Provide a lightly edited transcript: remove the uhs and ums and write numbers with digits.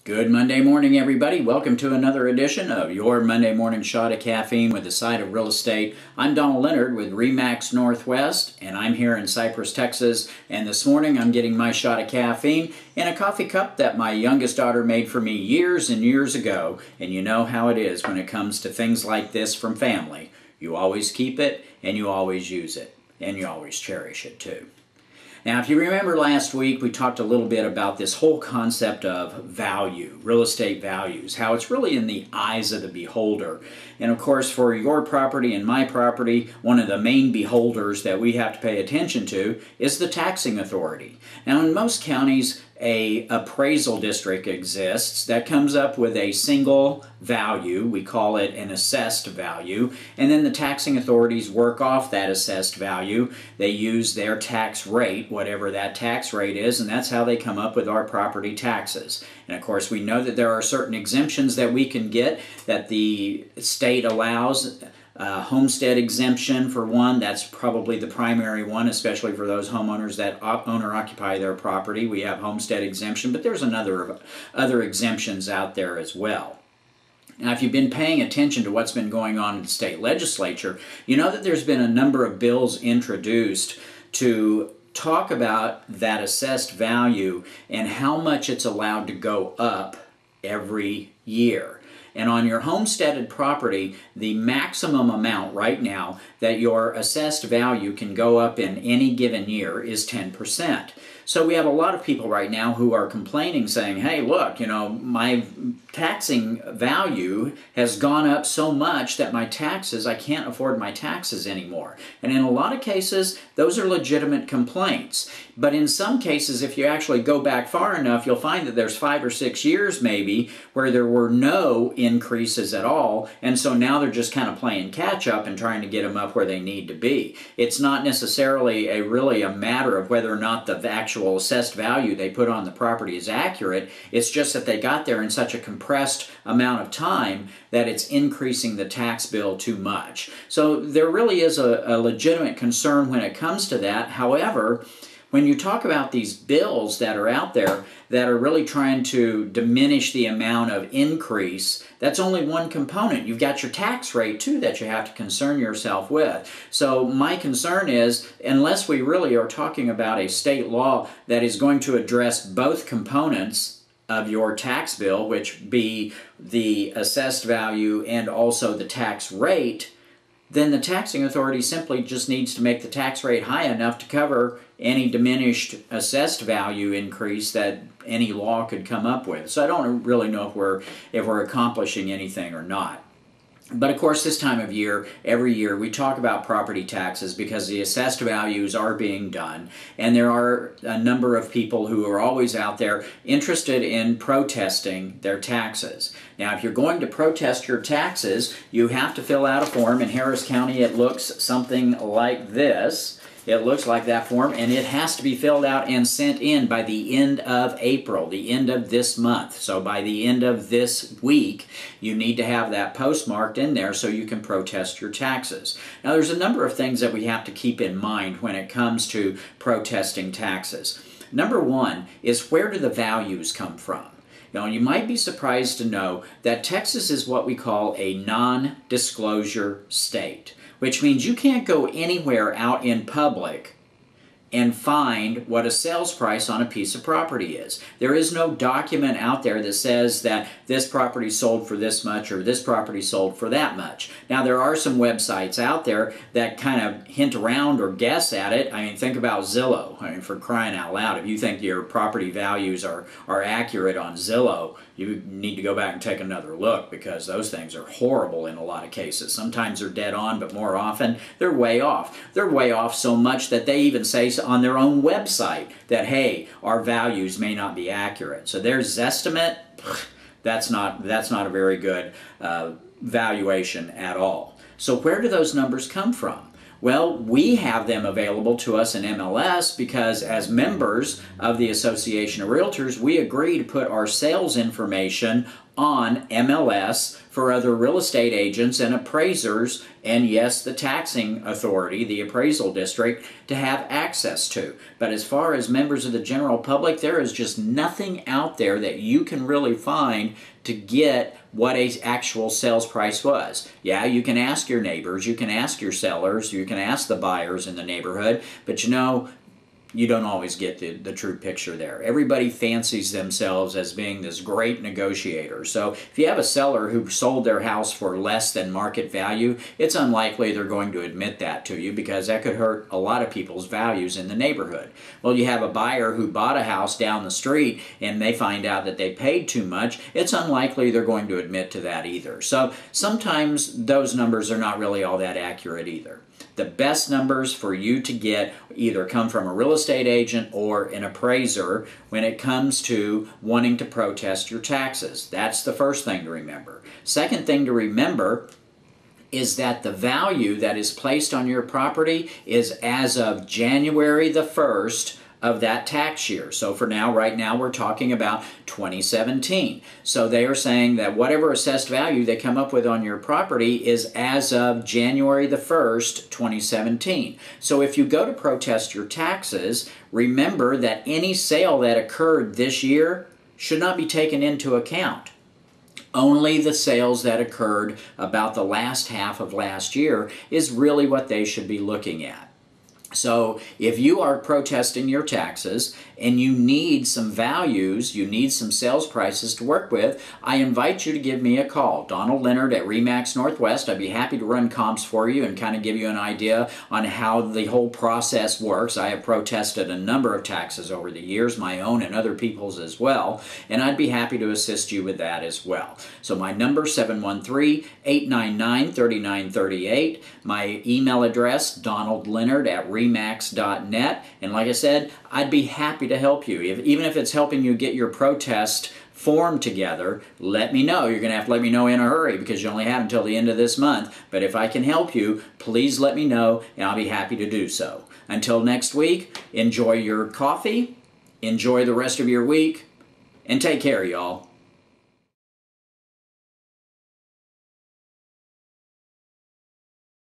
Good Monday morning, everybody. Welcome to another edition of your Monday morning shot of caffeine with a side of real estate. I'm Donald Leonard with RE/MAX Northwest, and I'm here in Cypress, Texas. And this morning I'm getting my shot of caffeine in a coffee cup that my youngest daughter made for me years and years ago. And you know how it is when it comes to things like this from family. You always keep it, and you always use it, and you always cherish it too. Now, if you remember last week, we talked a little bit about this whole concept of value, real estate values, how it's really in the eyes of the beholder. And of course, for your property and my property, one of the main beholders that we have to pay attention to is the taxing authority. Now, in most counties, an appraisal district exists that comes up with a single value. We call it an assessed value, and then the taxing authorities work off that assessed value. They use their tax rate, whatever that tax rate is, and that's how they come up with our property taxes. And of course, we know that there are certain exemptions that we can get that the state allows. Homestead exemption for one, that's probably the primary one, especially for those homeowners that owner-occupy their property. We have homestead exemption, but there's other exemptions out there as well. Now, if you've been paying attention to what's been going on in the state legislature, you know that there's been a number of bills introduced to talk about that assessed value and how much it's allowed to go up every year. And on your homesteaded property, the maximum amount right now that your assessed value can go up in any given year is 10%. So we have a lot of people right now who are complaining, saying, hey, look, you know, my taxing value has gone up so much that my taxes, I can't afford my taxes anymore. And in a lot of cases, those are legitimate complaints. But in some cases, if you actually go back far enough, you'll find that there's 5 or 6 years maybe where there were no increases at all. And so now they're just kind of playing catch up and trying to get them up where they need to be. It's not necessarily really a matter of whether or not the actual assessed value they put on the property is accurate. It's just that they got there in such a compressed amount of time that it's increasing the tax bill too much. So there really is a legitimate concern when it comes to that. However, when you talk about these bills that are out there that are really trying to diminish the amount of increase, that's only one component. You've got your tax rate too that you have to concern yourself with. So my concern is, unless we really are talking about a state law that is going to address both components of your tax bill, which be the assessed value and also the tax rate, then the taxing authority simply just needs to make the tax rate high enough to cover any diminished assessed value increase that any law could come up with. So I don't really know if we're accomplishing anything or not. But of course, this time of year, every year, we talk about property taxes because the assessed values are being done. And there are a number of people who are always out there interested in protesting their taxes. Now, if you're going to protest your taxes, you have to fill out a form. In Harris County, it looks something like this. It looks like that form, and it has to be filled out and sent in by the end of April, the end of this month. So by the end of this week, you need to have that postmarked in there so you can protest your taxes. Now, there's a number of things that we have to keep in mind when it comes to protesting taxes. Number one is, where do the values come from? Now, you might be surprised to know that Texas is what we call a non-disclosure state, which means you can't go anywhere out in public and find what a sales price on a piece of property is. There is no document out there that says that this property sold for this much or this property sold for that much. Now, there are some websites out there that kind of hint around or guess at it. I mean, think about Zillow. I mean, for crying out loud, if you think your property values are accurate on Zillow, you need to go back and take another look, because those things are horrible in a lot of cases. Sometimes they're dead on, but more often they're way off. They're way off so much that they even say on their own website that, hey, our values may not be accurate. So their Zestimate, that's not a very good valuation at all. So where do those numbers come from? Well, we have them available to us in MLS because as members of the Association of Realtors, we agree to put our sales information on MLS for other real estate agents and appraisers, and yes, the taxing authority, the appraisal district, to have access to. But as far as members of the general public, there is just nothing out there that you can really find to get what an actual sales price was. Yeah, you can ask your neighbors, you can ask your sellers, you can ask the buyers in the neighborhood, but you know, you don't always get the true picture there. Everybody fancies themselves as being this great negotiator. So if you have a seller who sold their house for less than market value, it's unlikely they're going to admit that to you, because that could hurt a lot of people's values in the neighborhood. Well, you have a buyer who bought a house down the street and they find out that they paid too much, it's unlikely they're going to admit to that either. So sometimes those numbers are not really all that accurate either. The best numbers for you to get either come from a real estate agent or an appraiser when it comes to wanting to protest your taxes. That's the first thing to remember. Second thing to remember is that the value that is placed on your property is as of January the 1st of that tax year. So for now, right now, we're talking about 2017. So they are saying that whatever assessed value they come up with on your property is as of January the 1st, 2017. So if you go to protest your taxes, remember that any sale that occurred this year should not be taken into account. Only the sales that occurred about the last half of last year is really what they should be looking at. So if you are protesting your taxes and you need some values, you need some sales prices to work with, I invite you to give me a call. Donald Leonard at RE/MAX Northwest. I'd be happy to run comps for you and kind of give you an idea on how the whole process works. I have protested a number of taxes over the years, my own and other people's as well, and I'd be happy to assist you with that as well. So my number, 713-899-3938. My email address, donaldleonard@remax.net. And like I said, I'd be happy to help you. Even if it's helping you get your protest form together, let me know. You're going to have to let me know in a hurry because you only have until the end of this month. But if I can help you, please let me know and I'll be happy to do so. Until next week, enjoy your coffee, enjoy the rest of your week, and take care, y'all.